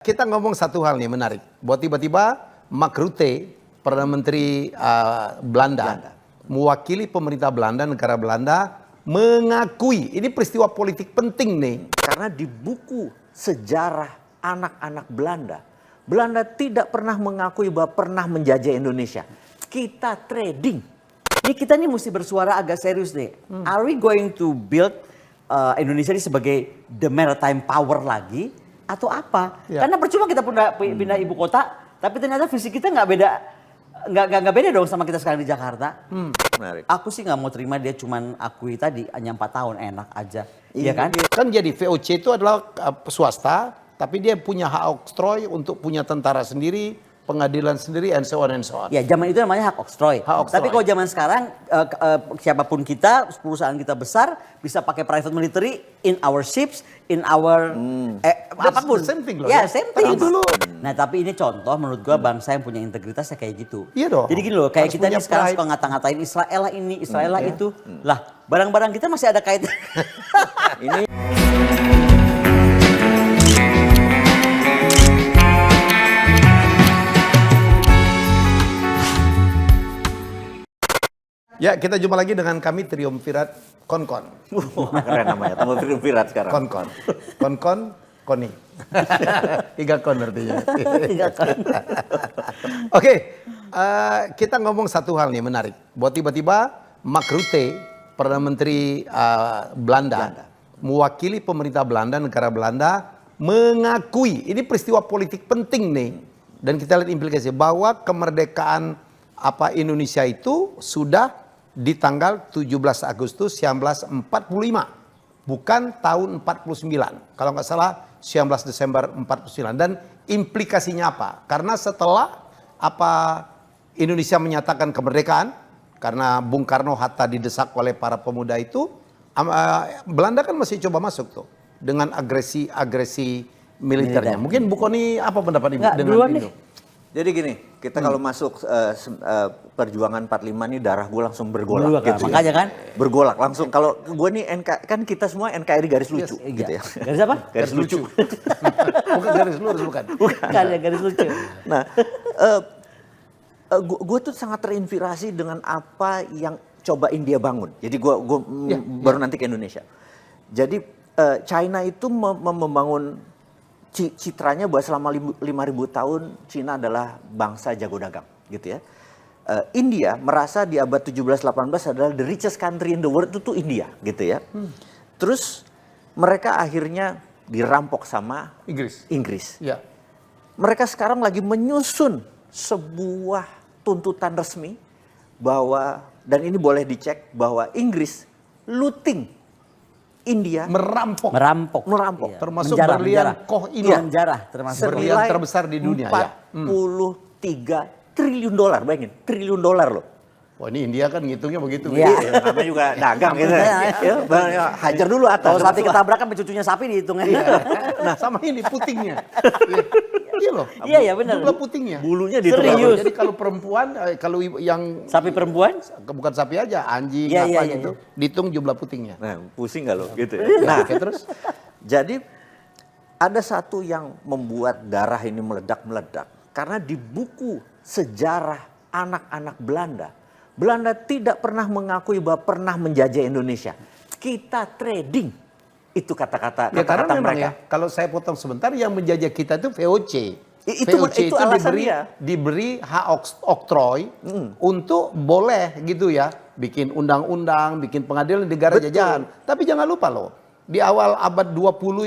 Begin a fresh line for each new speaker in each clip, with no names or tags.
Kita ngomong satu hal nih menarik. Buat tiba-tiba Mark Rutte, Perdana Menteri Belanda, mewakili pemerintah Belanda, negara Belanda, mengakui ini peristiwa politik penting nih.
Karena di buku sejarah anak-anak Belanda, Belanda tidak pernah mengakui bahwa pernah menjajah Indonesia. Kita trading.
Ini kita nih mesti bersuara agak serius nih. Are we going to build Indonesia ini sebagai the maritime power lagi? Atau apa?
Ya.
Karena percuma kita pindah ibu kota, tapi ternyata visi kita nggak beda dong sama kita sekarang di Jakarta.
Menarik.
Aku sih nggak mau terima dia cuman akui tadi hanya 4 tahun enak aja, iya kan?
Kan jadi VOC itu adalah swasta, tapi dia punya hak oktroy untuk punya tentara sendiri, pengadilan sendiri, and so on and so on.
Ya zaman itu namanya hak oktroy.
Hak oktroy.
Tapi kalau zaman sekarang siapapun kita, perusahaan kita besar bisa pakai private military in our ships, in our apapun.
the same thing loh,
Ya,
ya.
same
Tapi
thing.
dulu.
Nah tapi ini contoh menurut gua bangsa yang punya integritas ya kayak gitu.
Iya dong.
Jadi gini loh, kayak
Harus
kita
punya
nih sekarang
pride.
suka ngata-ngatain Israel lah ini, Israel lah itu. Lah barang-barang kita masih ada kaitan.
Ini
Ya, kita jumpa lagi dengan kami Triumvirat Konkon.
keren namanya, tambah triumvirat sekarang.
Konkon. Konkon, Koni. 3 kon artinya. Oke, kita ngomong satu hal nih menarik. Buat tiba-tiba Mark Rutte, Perdana Menteri Belanda, mewakili pemerintah Belanda, negara Belanda, mengakui ini peristiwa politik penting nih. Dan kita lihat implikasi bahwa kemerdekaan Indonesia itu sudah di tanggal 17 Agustus 1945, bukan tahun 49. Kalau nggak salah 19 Desember 49. Dan implikasinya apa? Karena setelah Indonesia menyatakan kemerdekaan, karena Bung Karno Hatta didesak oleh para pemuda itu, Belanda kan masih coba masuk tuh dengan agresi militernya. Mungkin Bu Koni apa pendapat Ibu dengan
duluan
itu?
nih.
Jadi gini, kita kalau masuk perjuangan 45 ini darah gue langsung bergolak gitu.
Makanya kan.
Bergolak langsung. Kalau gue nih kan kita semua NKRI garis lucu gitu ya.
Garis apa?
Garis lucu.
Bukan garis lurus, bukan.
Bukan ya garis lucu.
Nah, gue tuh sangat terinspirasi dengan apa yang coba India bangun. Jadi gue baru nanti ke Indonesia. Jadi China itu membangun citranya bahwa selama 5.000 tahun Cina adalah bangsa jago dagang gitu ya. India merasa di abad 17-18 adalah the richest country in the world itu tuh India gitu ya. Terus mereka akhirnya dirampok sama Inggris.
Ya.
Mereka sekarang lagi menyusun sebuah tuntutan resmi bahwa, dan ini boleh dicek, bahwa Inggris looting India,
Merampok.
Iya.
Termasuk
Menjarah,
berlian
menjarah.
Koh Ino.
Iya, menjarah termasuk.
Berlian terbesar di dunia ya.
43 triliun dolar, bayangin, triliun dolar loh.
Wah, ini India kan ngitungnya begitu.
Iya.
Namanya juga dagang gitu. Ya, hajar dulu atas.
Kalau sapi ketabrak kan pencucunya sapi dihitungnya.
Nah, sama ini putingnya. Iya loh.
Iya benar.
Jumlah putingnya.
Bulunya di
Serius.
Jadi kalau perempuan, kalau yang
Sapi perempuan?
bukan sapi aja, anjing
Iya,
apa
iya,
gitu, dihitung jumlah putingnya.
Nah, pusing gak lo gitu.
Nah, oke, terus
Jadi ada satu yang membuat darah ini meledak-meledak. Karena di buku sejarah anak-anak Belanda, Belanda tidak pernah mengakui bahwa pernah menjajah Indonesia. Kita trading. Itu kata-kata
ya, karena memang
mereka.
ya, kalau saya potong sebentar, yang menjajah kita itu VOC.
Itu alasan dia.
Diberi hak oktroy untuk boleh gitu ya, bikin undang-undang, bikin pengadilan negara jajahan. Tapi jangan lupa loh, di awal abad 20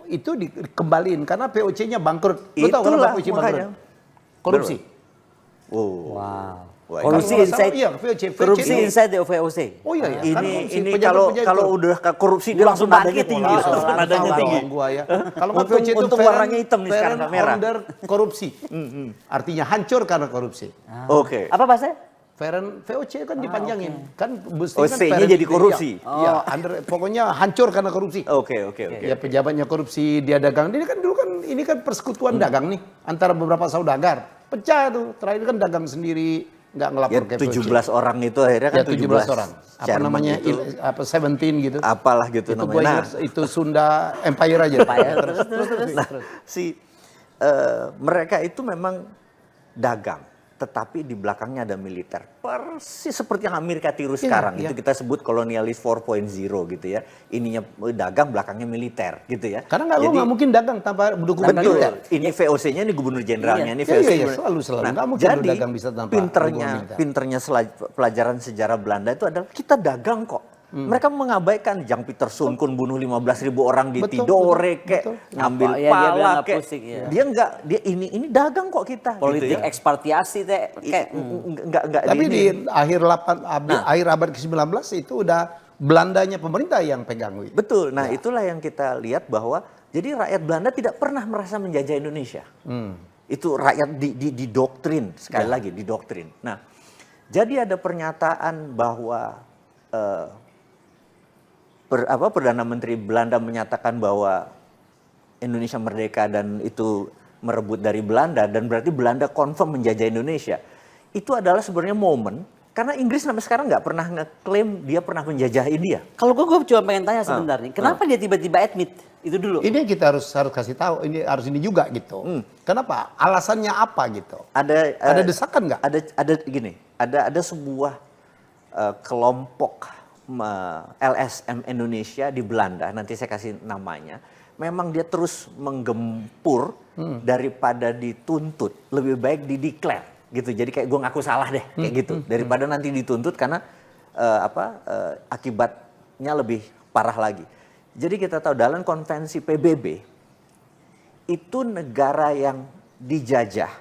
itu dikembaliin karena VOC-nya bangkrut. Lo tahu kenapa VOC bangkrut? Korupsi.
Wow.
Wah,
Korupsi
kalau
inside.
iya, VOC.
Korupsi inside the VOC.
Oh iya ya.
Ini kalau udah korupsi dia langsung nadanya tinggi. Nadanya tinggi.
Gua ya. Kalau nggak
Untung-
VOC itu
untung warnanya hitam nih sekarang, nggak merah.
Under korupsi. Artinya hancur karena korupsi.
Oke.
Apa bahasanya?
VOC kan dipanjangin. Kan
Oh, C-nya jadi korupsi.
Iya, pokoknya hancur karena korupsi.
Oke.
Ya pejabatnya korupsi, dia dagang. Ini kan dulu kan ini kan persekutuan dagang nih antara beberapa saudagar. Pecah tuh. Terakhir kan dagang sendiri, nggak ngelapor
Ya
ke VOC.
17 orang itu akhirnya kan
Ya 17 orang. Apa
chairman
namanya?
itu,
17 gitu.
apalah gitu
Itu gue
namanya.
ingat itu Sunda Empire aja.
Empire, terus.
Nah, si mereka itu memang dagang, tetapi di belakangnya ada militer. Persis seperti yang Amerika tiru sekarang. Itu kita sebut kolonialis 4.0 gitu ya. Ininya dagang, belakangnya militer gitu ya.
Karena lo nggak mungkin dagang tanpa dukung
Betul.
militer.
Ini VOC-nya, ini gubernur jenderalnya, ini VOC.
Selalu.
Nah,
Nggak mungkin lo
jadi
dagang bisa tanpa
pinternya pelajaran sejarah Belanda itu adalah kita dagang kok. Mereka mengabaikan Jan Pieter Soenkoen bunuh 15.000 orang di Tidore kayak ngambil
Apa, ya, dia
pala
bilang nggak
kayak.
pusing, ya.
Dia enggak, dia ini dagang kok kita
Politik
gitu ya.
ekspartiasi teh kayak
Enggak
Tapi
ini.
di akhir akhir abad ke-19 itu udah Belandanya pemerintah yang pegang.
Betul. Nah, itulah yang kita lihat bahwa jadi rakyat Belanda tidak pernah merasa menjajah Indonesia. Itu rakyat didoktrin, sekali lagi didoktrin. Nah, jadi ada pernyataan bahwa Perdana Menteri Belanda menyatakan bahwa Indonesia merdeka dan itu merebut dari Belanda dan berarti Belanda confirm menjajah Indonesia. Itu adalah sebenarnya momen karena Inggris sampai sekarang nggak pernah ngeklaim dia pernah menjajah India.
kalau gue cuma pengen tanya sebentar nih, kenapa dia tiba-tiba admit itu dulu?
Ini yang kita harus kasih tahu, ini juga gitu. Kenapa? Alasannya apa gitu? Ada desakan nggak?
Ada gini, ada sebuah kelompok LSM Indonesia di Belanda, nanti saya kasih namanya. Memang dia terus menggempur daripada dituntut, lebih baik dideklar gitu. Jadi kayak gue ngaku salah deh kayak gitu daripada nanti dituntut karena akibatnya lebih parah lagi. Jadi kita tahu dalam konvensi PBB itu negara yang dijajah.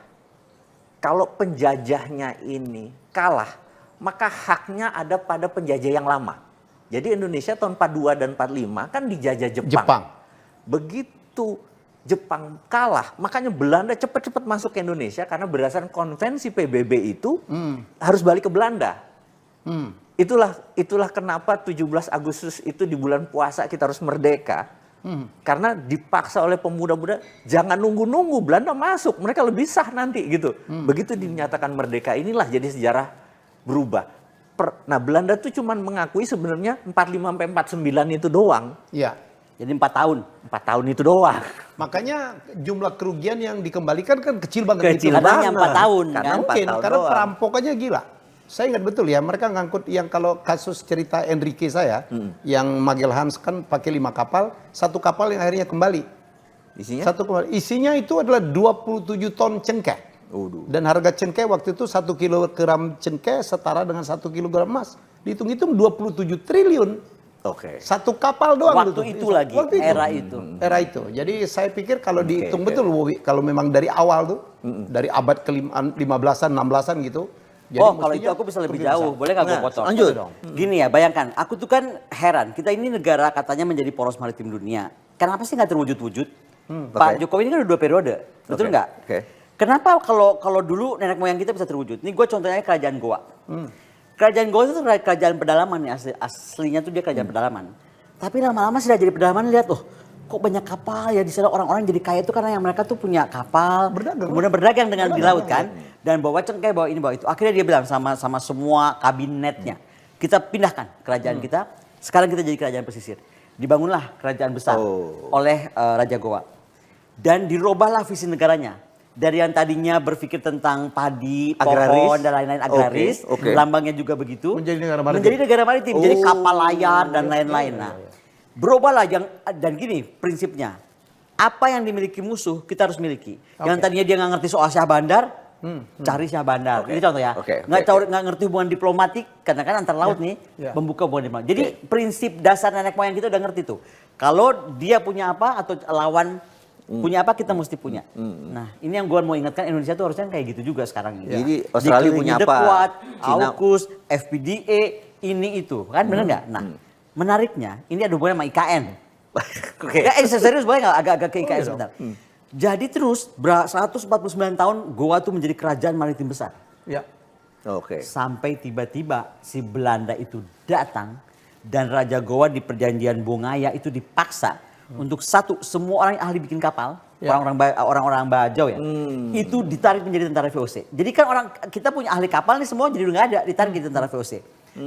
Kalau penjajahnya ini kalah, maka haknya ada pada penjajah yang lama. Jadi Indonesia tahun 42 dan 45 kan dijajah Jepang. Begitu Jepang kalah, makanya Belanda cepat-cepat masuk ke Indonesia karena berdasarkan konvensi PBB itu harus balik ke Belanda. Itulah kenapa 17 Agustus itu di bulan puasa kita harus merdeka. Karena dipaksa oleh pemuda-pemuda, jangan nunggu-nunggu Belanda masuk, mereka lebih sah nanti gitu. Begitu dinyatakan merdeka, inilah jadi sejarah berubah. Nah, Belanda tuh cuma mengakui sebenarnya 45 sampai 49 itu doang.
Iya.
Jadi 4 tahun.
4 tahun itu doang.
Makanya jumlah kerugian yang dikembalikan kan kecil banget.
Kecil
Karena hanya 4 tahun
Karena
kan.
empat
Mungkin
tahun
karena
doang.
perampokannya gila. Saya ingat betul ya, mereka ngangkut yang kalau kasus cerita Enrique saya, yang Magellan kan pakai 5 kapal, 1 kapal yang akhirnya kembali.
Isinya?
Isinya itu adalah 27 ton cengkeh. Dan harga cengkeh waktu itu 1 kilogram cengkeh setara dengan 1 kilogram emas. Dihitung-hitung 27 triliun.
Oke.
1 kapal doang.
Waktu itu lagi, era itu.
Era itu. Jadi saya pikir kalau dihitung betul, Wowi, kalau memang dari awal tuh, dari abad ke-15-an, 16-an gitu. Jadi
Kalau itu aku bisa lebih jauh, boleh nggak gue potong?
lanjut.
Gini ya, bayangkan, aku tuh kan heran, kita ini negara katanya menjadi poros maritim dunia. Kenapa sih nggak terwujud-wujud? Pak Jokowi ini kan udah 2 periode, betul nggak?
Oke.
Kenapa kalau dulu nenek moyang kita bisa terwujud? Ini gue contohnya kerajaan Goa. Kerajaan Goa itu kerajaan pedalaman ya, aslinya tuh dia kerajaan pedalaman. Tapi lama-lama sudah jadi pedalaman, lihat kok banyak kapal ya di sana, orang-orang jadi kaya itu karena yang mereka tuh punya kapal, kemudian berdagang dengan di laut kan, dan bawa cengkeh, bawa ini, bawa itu. Akhirnya dia bilang sama semua kabinetnya, kita pindahkan kerajaan kita, sekarang kita jadi kerajaan pesisir. Dibangunlah kerajaan besar oleh Raja Goa. Dan dirubahlah visi negaranya. Dari yang tadinya berpikir tentang padi, pohon, dan lain-lain agraris, lambangnya juga begitu.
Menjadi negara maritim.
Menjadi negara maritim, jadi kapal layar dan lain-lain. Nah, berubahlah dan gini prinsipnya. Apa yang dimiliki musuh kita harus miliki. Yang tadinya dia nggak ngerti soal Syah Bandar, cari Syah Bandar. Ini contoh ya. Nggak ngerti hubungan diplomatik, karena kan antar laut nih, membuka hubungan diplomatik. Jadi prinsip dasar nenek moyang kita udah ngerti tuh. Kalau dia punya apa atau lawan punya apa, kita mesti punya. Nah, ini yang gue mau ingatkan, Indonesia tuh harusnya kayak gitu juga sekarang ini.
Jadi Australia punya apa?
Kuat, AUKUS, FPDA, ini itu, kan bener nggak? Nah, menariknya ini ada hubungannya sama IKN. Ya, serius boleh nggak agak-agak ke IKN sebentar. Jadi terus 149 tahun Goa tuh menjadi kerajaan maritim besar.
Ya.
Sampai tiba-tiba si Belanda itu datang dan Raja Goa di perjanjian Bongaya itu dipaksa untuk semua orang yang ahli bikin kapal, orang-orang Bajau ya, itu ditarik menjadi tentara VOC. Jadi kan kita punya ahli kapal nih semua jadi udah nggak ada, ditarik jadi tentara VOC.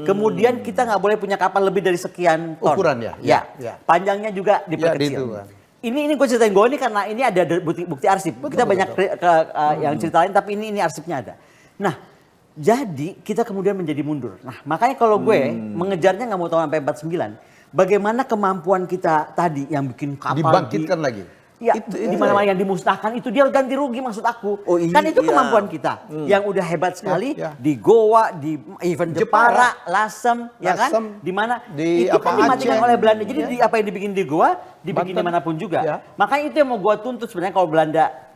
Kemudian kita nggak boleh punya kapal lebih dari sekian ton.
Ukuran ya.
Panjangnya juga diperkecil. ini gue ceritain gue ini karena ini ada bukti arsip. Kita banyak yang cerita lain tapi ini arsipnya ada. Nah, jadi kita kemudian menjadi mundur. Nah, makanya kalau gue mengejarnya nggak mau tahu sampai 49. Bagaimana kemampuan kita tadi yang bikin kapal
Dibangkitkan lagi.
Ya, di mana-mana yang dimusnahkan itu dia ganti rugi maksud aku.
Oh,
kan itu
iya.
kemampuan kita yang udah hebat sekali
Iya.
di Goa, di even Jepara, Lasem, ya kan? Di mana
di
itu
apa,
kan dimatikan
Aceh.
oleh Belanda. Jadi di apa yang dibikin di Goa, dibikin
Banten.
dimanapun juga.
Iya.
Makanya itu yang mau gua tuntut sebenarnya kalau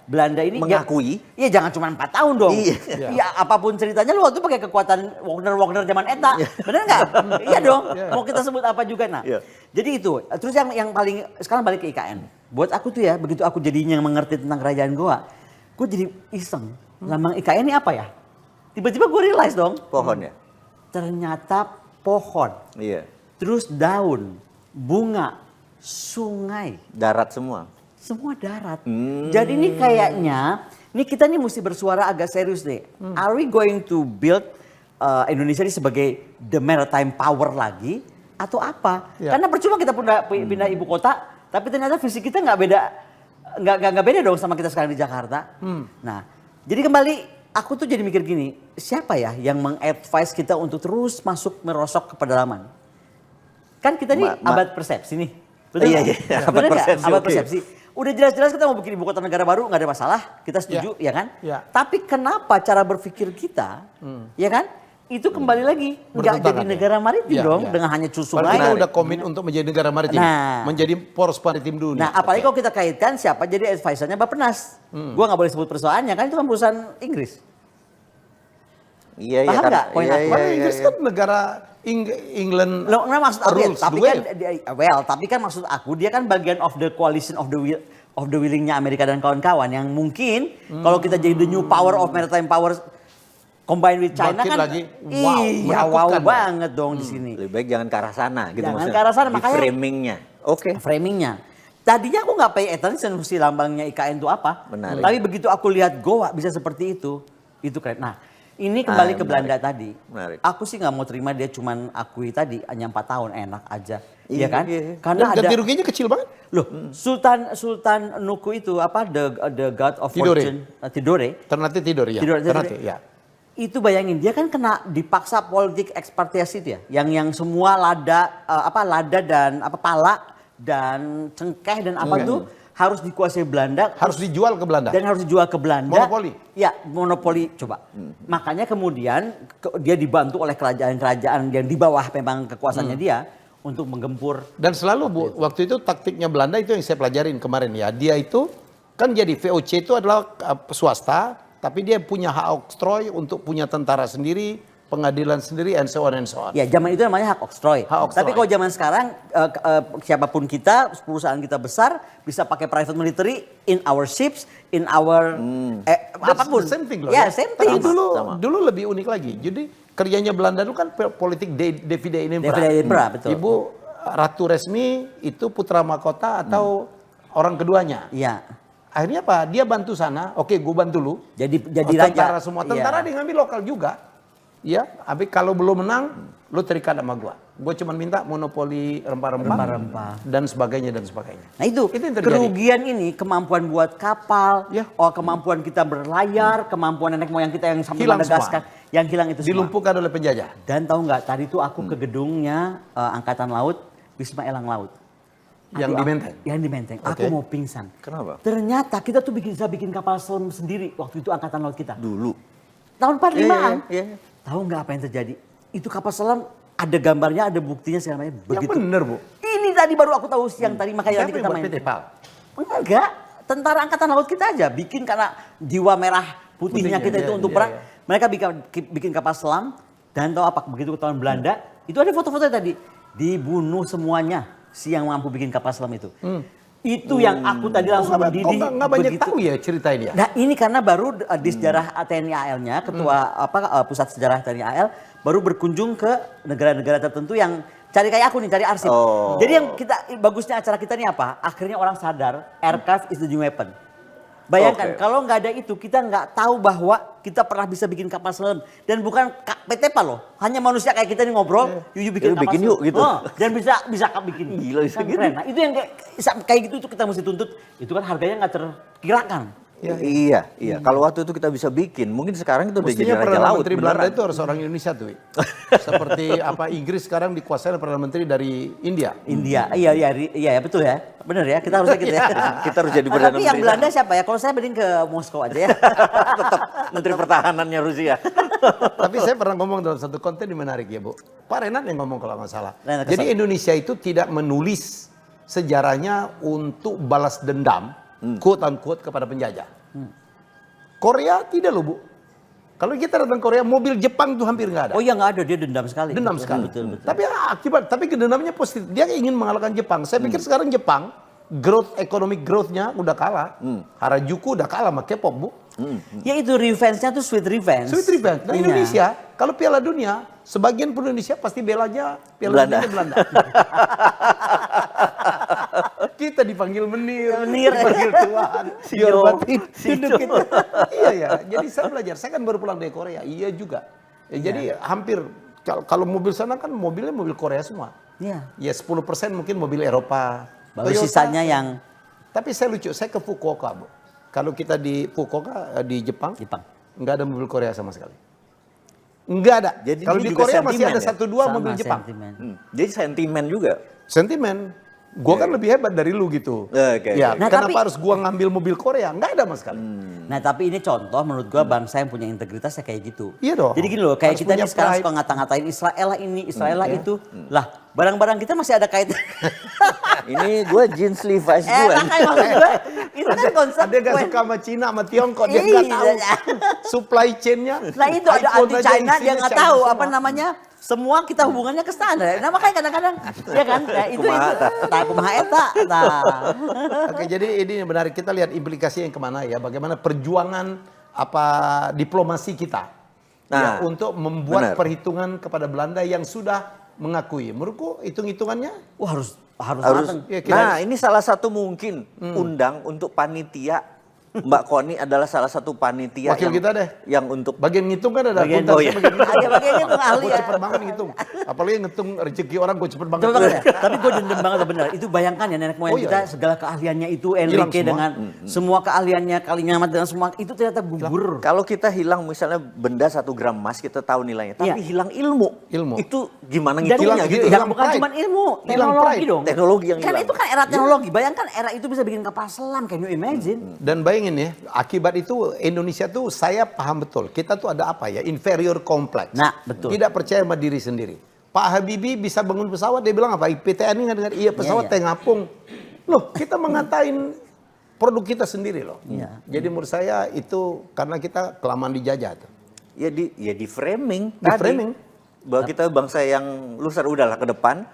Belanda ini
Mengakui.
Iya jangan cuma 4 tahun dong.
Iya.
Iya apapun ceritanya lu waktu itu pakai kekuatan Wagner zaman Eta. Bener nggak? Iya dong. Mau kita sebut apa juga nah.
Iya.
Jadi itu. Terus yang paling sekarang balik ke IKN. Buat aku tuh ya begitu aku jadinya mengerti tentang kerajaan Goa, gue jadi iseng. Lambang IKN ini apa ya? Tiba-tiba gue realize dong.
Pohon ya?
Ternyata pohon.
Iya.
Terus daun, bunga, sungai.
Darat semua.
Semua darat. Jadi ini kayaknya, ini kita nih mesti bersuara agak serius deh. Are we going to build Indonesia ini sebagai the maritime power lagi atau apa?
Ya.
Karena percuma kita pindah ibu kota, tapi ternyata visi kita nggak beda, nggak beda dong sama kita sekarang di Jakarta. Nah, jadi kembali aku tuh jadi mikir gini, siapa ya yang mengadvise kita untuk terus masuk merosok ke pedalaman? Kan kita nih abad persepsi nih. Betul
Iya,
nggak?
iya, abad
Bener nggak?
persepsi,
Abad
oke.
persepsi. Udah jelas-jelas kita mau bikin ibu kota negara baru nggak ada masalah, kita setuju, ya kan?
Ya.
Tapi kenapa cara berpikir kita, ya kan? Itu kembali lagi nggak
Bertentangan,
jadi
ya?
negara maritim
Ya,
dong
ya.
dengan hanya
Padahal
sungai.
kita udah komit untuk menjadi negara maritim.
Nah.
Menjadi poros maritim dunia.
Nah, apalagi
Oke.
kalau kita kaitkan siapa jadi advisernya Bappenas. Gua nggak boleh sebut perusahaannya kan itu kan perusahaan Inggris.
Iya, iya.
Paham
kan.
nggak poin
Iya,
aku?
iya,
Padahal
iya,
Inggris
iya.
kan negara England
Loh, nggak maksud aku,
rules
tapi
the
kan
wave.
tapi kan maksud aku dia kan bagian of the coalition of the willingnya Amerika dan kawan-kawan yang mungkin kalau kita jadi the new power of maritime powers combined with China
Bangkit
kan
lagi. Wow,
iya wow
menakutkan, Bang.
banget dong di sini.
Lebih baik jangan ke arah sana gitu
Jangan
maksudnya.
ke arah sana,
Di
makanya-
framingnya. Oke.
Framingnya. Tadinya aku nggak pay attention mesti lambangnya IKN itu apa.
Menarik.
Tapi begitu aku lihat Goa bisa seperti itu keren. Nah, ini kembali ke
menarik.
Belanda tadi.
Menarik.
Aku sih nggak mau terima dia cuman akui tadi hanya 4 tahun enak aja. Iya
Iya,
kan?
iya, iya.
Karena
Dan
ada
ganti ruginya kecil banget.
loh, Sultan Nuku itu apa the god of
Tidore.
fortune Tidore.
Ternate tidur ya.
Tidore.
Ternate ya.
Itu bayangin dia kan kena dipaksa politik ekspatriasi itu ya, yang semua lada dan pala dan cengkeh dan apa tuh harus dikuasai Belanda,
Harus dijual ke Belanda.
dan harus dijual ke Belanda.
Monopoli.
Ya, monopoli coba. Makanya kemudian dia dibantu oleh kerajaan-kerajaan yang di bawah memang kekuasaannya dia untuk menggempur.
Dan selalu Bu, waktu itu taktiknya Belanda itu yang saya pelajarin kemarin ya. Dia itu kan jadi VOC itu adalah swasta, tapi dia punya hak oktroy untuk punya tentara sendiri, pengadilan sendiri, and so on and so on.
Ya, zaman itu namanya hak oktroy.
Hak oktroy.
Tapi kalau zaman sekarang siapapun kita, perusahaan kita besar bisa pakai private military in our ships, in our
That's
apapun.
the same thing loh.
Ya, same
Tapi
thing.
dulu lebih unik lagi. Jadi kerjanya Belanda itu kan politik divide in impera.
Divide in impera, betul.
Ibu Ratu Resmi itu putra mahkota atau orang keduanya.
Iya.
Akhirnya apa? Dia bantu sana. Oke, gue bantu lu.
Jadi
tentara
raja.
semua.
Iya.
Tentara dia ngambil lokal juga. Ya, tapi kalau belum menang, lu terikat sama gua. Gue cuma minta monopoli rempah-rempah dan sebagainya dan sebagainya.
Nah itu
yang terjadi.
kerugian ini kemampuan buat kapal,
Ya.
kemampuan kita berlayar, kemampuan nenek moyang kita yang sampai
Hilang
Madagaskar, yang hilang itu semua.
Dilumpuhkan oleh penjajah.
Dan tahu nggak tadi tuh aku ke gedungnya Angkatan Laut Wisma Elang Laut.
Yang
Aduh,
di Menteng?
Yang di Menteng.
Oke.
Aku mau pingsan.
Kenapa?
Ternyata kita tuh bisa bikin kapal selam sendiri waktu itu Angkatan Laut kita.
Dulu.
Tahun 45-an.
Iya.
Tahu nggak apa yang terjadi? Itu kapal selam ada gambarnya, ada buktinya segala macam.
Yang
Begitu.
bener, Bu.
Ini tadi baru aku tahu siang tadi makanya
Siapa
nanti
yang
kita
buat
main.
PT PAL?
Enggak, tentara angkatan laut kita aja bikin karena jiwa merah putihnya kita itu
iya,
untuk
iya,
perang.
iya.
Mereka bikin kapal selam dan tahu apa begitu ketahuan Belanda, itu ada foto-foto tadi dibunuh semuanya si yang mampu bikin kapal selam itu. Itu yang aku tadi langsung mendidih.
Nggak banyak
begitu.
tahu ya cerita ini ya?
Nah ini karena baru di sejarah TNI AL-nya, ketua pusat sejarah TNI AL baru berkunjung ke negara-negara tertentu yang cari kayak aku nih, cari arsip.
Oh.
Jadi yang bagusnya acara kita ini apa? Akhirnya orang sadar, aircraft is the new weapon. Bayangkan
Oke.
kalau nggak ada itu kita nggak tahu bahwa kita pernah bisa bikin kapal selam dan bukan PT PAL loh, hanya manusia kayak kita nih ngobrol, yuk bikin
Yuk
kapal
bikin
selam.
yuk, gitu.
Dan bisa bikin.
Gila, bisa
Kan
gitu.
keren. Nah, itu yang kayak gitu tuh kita mesti tuntut. Itu kan harganya nggak terkirakan.
Iya. Kalau waktu itu kita bisa bikin, mungkin sekarang itu udah jadi
Mestinya
raja
Perdana
laut.
Menteri Belanda
beneran.
itu harus orang Indonesia tuh. Wi. Seperti apa Inggris sekarang dikuasai oleh Perdana Menteri dari India.
India, iya betul ya, benar ya, kita harus gitu ya.
Kita harus jadi
Nah,
Perdana
tapi yang
Menteri
Belanda siapa ya? Kalau saya mending ke Moskow aja ya.
Tetap Menteri Pertahanannya Rusia.
Tapi saya pernah ngomong dalam satu konten yang menarik ya Bu. Pak Renat yang ngomong kalau nggak salah.
Renat
Jadi
Kasal.
Indonesia itu tidak menulis sejarahnya untuk balas dendam, quote unquote, kepada penjajah. Korea tidak loh Bu. Kalau kita datang Korea, mobil Jepang tuh hampir nggak ada.
Oh iya nggak ada, dia dendam sekali.
Dendam
Betul,
sekali.
Betul.
Tapi kedendamnya positif. Dia ingin mengalahkan Jepang. Saya pikir sekarang Jepang economic growth-nya udah kalah. Harajuku udah kalah sama K-pop Bu.
Ya itu revenge-nya tuh sweet revenge.
Sweet revenge. Nah
Iya.
Indonesia, kalau Piala Dunia, sebagian pun Indonesia pasti belanya Piala
Belanda.
Dunia Belanda. Kita dipanggil menir, dipanggil Tuhan, dihormatin, duduk kita. Iya ya, jadi saya belajar. Saya kan baru pulang dari Korea, iya juga. Ya, jadi hampir, kalau mobil sana kan mobilnya mobil Korea semua.
Iya.
Ya 10% mungkin mobil Eropa.
Baru
Toyota.
sisanya yang
Tapi saya lucu, saya ke Fukuoka Bu. Kalau kita di Fukuoka, di Jepang,
Jepang.
nggak ada mobil Korea sama sekali. Nggak ada.
Jadi
Kalau
ini
di
juga
Korea masih
sentimen
ada
ya?
satu dua
sama
mobil Jepang.
sentimen.
Jadi sentimen juga.
Sentimen. Gua kan lebih hebat dari lu gitu.
Oke,
Ya,
oke.
Nah,
kenapa
tapi-
harus gua ngambil mobil Korea? Nggak ada sama sekali.
Nah tapi ini contoh menurut gua bangsa yang punya integritas ya kayak gitu.
Iya dong.
Jadi gini loh, kayak
Harus
kita
punya
nih sekarang
pride.
suka ngata-ngatain Israel lah ini, Israel lah itu. Lah barang-barang kita masih ada kaitan.
Ini gue jeans Levi's gue.
Nah kayak maksud gue, itu kan konsep.
Ada nggak suka sama Cina, sama Tiongkok, dia nggak tahu
Iya.
supply chain-nya.
Nah itu ada
iPhone
anti
aja
China,
isinya
dia nggak
China
tahu
semua.
apa namanya. Semua kita hubungannya ke sana. Nah makanya kadang-kadang, ya kan? Nah, itu kumaha eta. Nah.
Oke, jadi ini menarik, kita lihat implikasi yang kemana ya, bagaimana perjuangan apa diplomasi kita
Nah,
untuk membuat
benar.
perhitungan kepada Belanda yang sudah mengakui. Menurutku hitung-hitungannya
Wah harus
Harus.
mateng.
Ya, kita
Nah, ini salah satu mungkin undang untuk panitia. Mbak Koni adalah salah satu panitia
Wakil kita deh.
yang untuk
bagian ngitung kan ada
Bagian-
akuntan,
oh
saya
iya.
bagian ngitung.
Ada bagian ngitung, ahli
Gue
ya.
cepet banget ngitung. Apalagi ngitung rezeki orang gue cepet banget.
Coba banget ya. Tapi gue dendam banget benar. Itu bayangkan ya nenek moyang
Oh, iya,
kita
iya.
segala keahliannya itu
Hilang
Enrique
semua.
dengan semua keahliannya Kalinyamat dengan semua itu ternyata gugur.
kalau kita hilang misalnya benda 1 gram emas kita tahu nilainya, tapi
Iya.
hilang ilmu.
Ilmu.
Itu gimana
Dan
ngitungnya
hilang-
gitu?
hilang
yang bukan
pride.
cuma ilmu,
Hilang
teknologi
pride.
dong.
Teknologi yang
Kan
hilang.
itu kan era teknologi. Bayangkan era itu bisa bikin kapal selam, can you imagine?
Dan bayangin ya, akibat itu Indonesia tuh saya paham betul. Kita tuh ada apa ya? Inferior complex.
Nah, betul.
Tidak percaya sama diri sendiri. Pak Habibie bisa bangun pesawat, dia bilang apa? IPTN ini nggak dengar, iya pesawat
Iya.
teh ngapung. Loh, kita mengatain produk kita sendiri loh.
Iya.
Jadi menurut saya itu karena kita kelamaan dijajah tuh.
Ya di framing
Di
tadi.
framing.
Bahwa kita bangsa yang luser udahlah ke depan.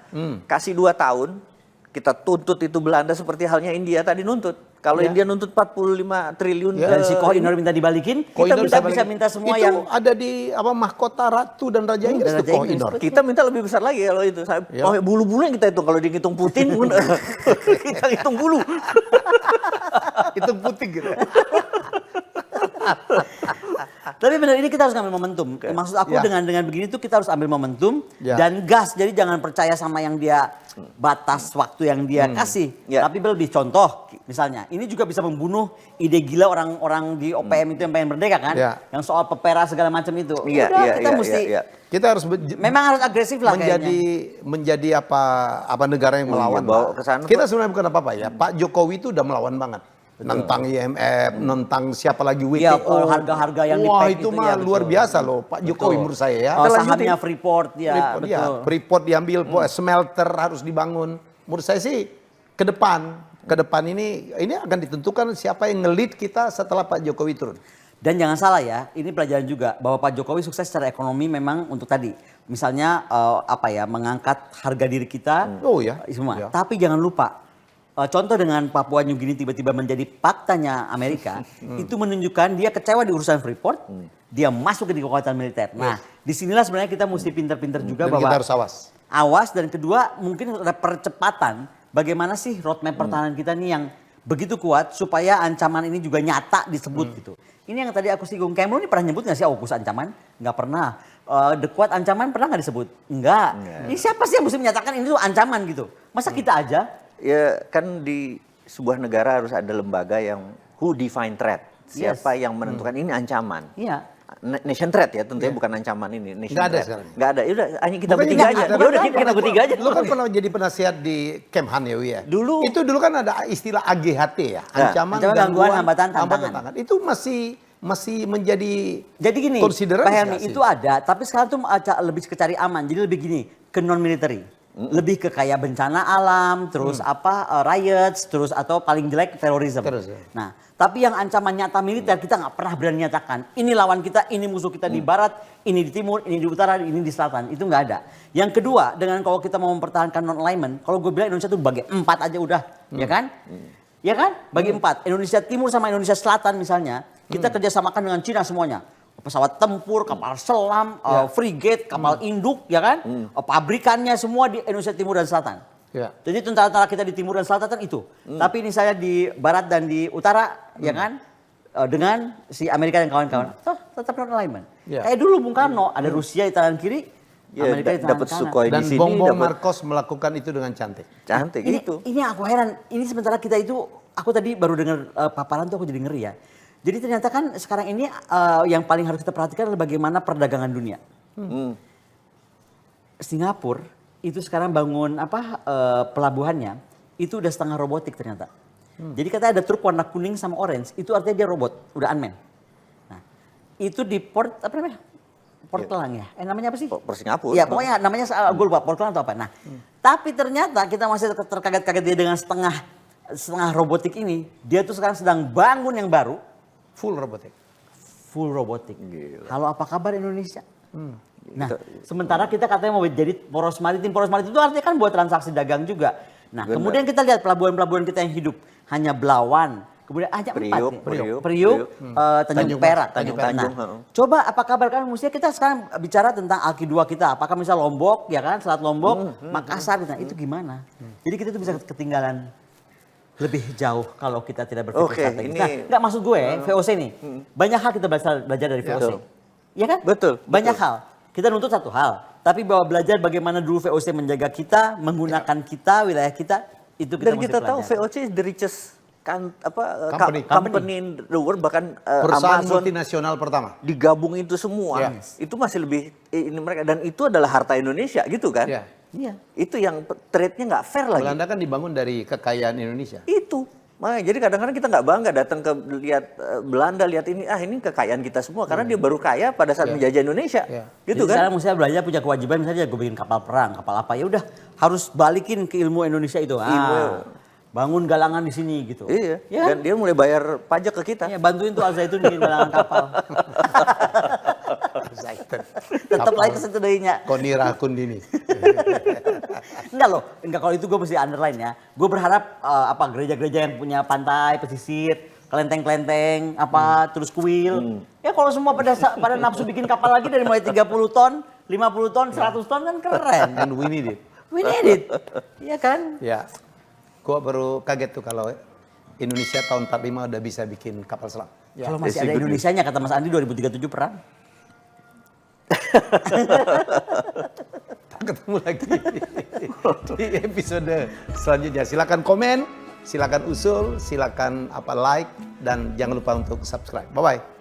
Kasih 2 tahun, kita tuntut itu Belanda seperti halnya India tadi nuntut. Kalau
Ya.
India nuntut 45 triliun
Ya.
Dan si Kohinoor minta dibalikin, kita
Kohinoor
bisa
balik.
minta semua
itu
yang
ada di apa mahkota ratu dan raja Inggris
dan
tuh
Raja Inggris.
Kohinoor.
kita minta lebih besar lagi kalau itu.
Ya.
Oh, bulu-bulu yang kita hitung kalau dihitung Putin pun kita hitung bulu.
Itu putih gitu.
Tapi benar ini kita harus ambil momentum. Maksud aku
Ya.
dengan begini tuh kita harus ambil momentum
Ya.
dan gas. Jadi jangan percaya sama yang dia batas waktu yang dia kasih.
Ya.
Tapi lebih contoh misalnya, ini juga bisa membunuh ide gila orang-orang di OPM itu yang pengen merdeka kan?
Ya.
Yang soal pepera segala macam itu.
Iya,
Udah,
iya,
kita
iya,
mesti
iya.
Kita harus
memang harus agresif lah
menjadi apa negara yang
Oh iya,
melawan.
bawa
Pak.
ke sana
Kita
tuh.
sebenarnya bukan apa-apa ya. Pak Jokowi itu udah melawan banget. Nentang IMF, nentang siapa lagi WTO.
Iya, harga-harga yang
Wah,
di-pack
itu
itu,
mah
ya,
luar
betul.
biasa loh Pak Jokowi menurut saya ya.
Oh,
Kita
sahamnya
lanjutin.
Freeport ya,
Freeport, ya.
betul.
Freeport diambil, smelter harus dibangun. Menurut saya sih ke depan ini akan ditentukan siapa yang ngelit kita setelah Pak Jokowi turun.
Dan jangan salah ya, ini pelajaran juga bahwa Pak Jokowi sukses secara ekonomi memang untuk tadi. Misalnya mengangkat harga diri kita
Oh ya.
semua.
Ya.
Tapi jangan lupa contoh dengan Papua New Guinea tiba-tiba menjadi faktanya Amerika, itu menunjukkan dia kecewa di urusan Freeport, dia masuk ke di kekuatan militer. Nah, disinilah sebenarnya kita mesti pinter-pinter juga
Dan
bahwa
kita harus awas.
awas dan kedua mungkin ada percepatan bagaimana sih roadmap pertahanan kita nih yang begitu kuat supaya ancaman ini juga nyata disebut gitu. Ini yang tadi aku singgung, Cameron ini pernah nyebut nggak sih AUKUS ancaman? Nggak pernah. The Quad ancaman pernah nggak disebut? Enggak. Ini siapa sih yang mesti menyatakan ini tuh ancaman gitu? Masa kita aja?
Ya kan di sebuah negara harus ada lembaga yang who define threat. Siapa yang menentukan ini ancaman?
Iya.
Nation threat ya, tentunya bukan ancaman ini. Nation
Nggak ada
threat.
sekarang.
Nggak ada. Yaudah, hanya kita
Bukannya
bertiga
nggak
aja.
ada.
Ya udah kita bertiga aja.
Lu kan pernah jadi penasihat di Kemhan ya, Wi ya?
Dulu.
Itu dulu kan ada istilah AGHT ya, ancaman,
ancaman, gangguan, hambatan, tantangan.
Itu masih menjadi
Jadi gini,
considered
Pak Helmi,
nggak sih?
itu ada, tapi sekarang tuh lebih ke cari aman. Jadi lebih gini, ke non military. Lebih ke kayak bencana alam, terus riots, terus atau paling jelek terorisme. Nah, tapi yang ancaman nyata militer kita nggak pernah berani nyatakan. Ini lawan kita, ini musuh kita di barat, ini di timur, ini di utara, ini di selatan. Itu nggak ada. Yang kedua, dengan kalau kita mau mempertahankan non alignment, kalau gue bilang Indonesia tuh bagi 4 aja udah, ya kan? Ya kan? Bagi 4. Indonesia Timur sama Indonesia Selatan misalnya, kita kerjasamakan dengan Cina semuanya. Pesawat tempur, kapal selam, frigate, kapal induk, ya kan? Pabrikannya semua di Indonesia Timur dan Selatan.
Ya.
Jadi tentara-tentara kita di Timur dan Selatan itu. Tapi ini saya di Barat dan di Utara, ya kan? Dengan si Amerika dan kawan-kawan. Tetap non alignment.
Ya.
Kayak dulu Bung Karno, ada Rusia di tangan kiri, Amerika di tangan
dapat
kanan.
Sukhoi
Dan
di sini.
Bong
dapat
Marcos melakukan itu dengan cantik.
cantik gitu.
Ini aku heran. Ini sementara kita itu, aku tadi baru dengar paparan tuh aku jadi ngeri ya. Jadi ternyata kan sekarang ini yang paling harus kita perhatikan adalah bagaimana perdagangan dunia. Singapura itu sekarang bangun pelabuhannya itu udah setengah robotik ternyata. Jadi katanya ada truk warna kuning sama orange, itu artinya dia robot, udah unmanned. Nah, itu di port apa namanya? Port Kelang ya? Namanya apa sih?
Port Singapura.
Ya pokoknya namanya gue lupa Port Kelang atau apa. Nah, tapi ternyata kita masih terkaget-kaget dia dengan setengah robotik ini. Dia tuh sekarang sedang bangun yang baru.
Full robotik.
Full robotik.
Gila.
Halo, apa kabar Indonesia? Nah, sementara kita katanya mau jadi poros maritim. Poros maritim itu artinya kan buat transaksi dagang juga. Nah,
Benar.
kemudian kita lihat pelabuhan-pelabuhan kita yang hidup. Hanya Belawan, kemudian hanya
Priuk,
4
Priuk,
Priuk, Tanjung Perak.
Tanjung
Nah,
Perak.
coba apa kabar kan? Mestinya kita sekarang bicara tentang Alki 2 kita. Apakah misal Lombok, ya kan? Selat Lombok, Makassar, nah, itu gimana? Jadi kita tuh bisa ketinggalan lebih jauh kalau kita tidak berpikir
Oke,
strategis.
ini-
Nah, nggak maksud gue VOC nih. Banyak hal kita belajar dari VOC.
Betul.
Iya kan?
Betul,
Banyak
betul.
hal. Kita nuntut satu hal, tapi bahwa belajar bagaimana dulu VOC menjaga kita, menggunakan kita, wilayah kita, itu kita
Dan
mesti
kita tahu
pelajari.
VOC is the richest
Company
in the world, bahkan
Perusahaan
Amazon
multinasional pertama.
digabung itu semua.
Yes.
Itu masih lebih ini mereka, dan itu adalah harta Indonesia gitu kan.
Ya.
Iya.
Itu yang trade-nya nggak fair lagi.
Belanda kan dibangun dari kekayaan Indonesia.
Itu. Makanya jadi kadang-kadang kita nggak bangga datang ke lihat Belanda, lihat ini kekayaan kita semua karena dia baru kaya pada saat menjajah Indonesia. Gitu
Jadi
kan?
sekarang mestinya Belanda punya kewajiban, misalnya gue bikin kapal perang, kapal apa, ya udah harus balikin ke ilmu Indonesia itu. Bangun galangan di sini gitu.
Iya.
Ya kan?
Dan dia mulai bayar pajak ke kita.
Ya, bantuin tuh Al Zaitun bikin galangan kapal. Tetap lagi ke situ dayanya.
Konira Kundini.
Enggak kalau itu gue mesti underline ya. Gue berharap gereja-gereja yang punya pantai, pesisir, kelenteng-kelenteng, terus kuil. Ya kalau semua pada nafsu bikin kapal lagi dari mulai 30 ton, 50 ton, 100 ton kan keren.
And we need it.
We need it. Iya kan?
Ya. Gua baru kaget tuh kalau Indonesia tahun 45 udah bisa bikin kapal selam. Ya.
Kalau masih ada Indonesianya kata Mas Andi 2037 perang.
Ketemu lagi di episode selanjutnya. Silakan komen, silakan usul, silakan like dan jangan lupa untuk subscribe. Bye bye.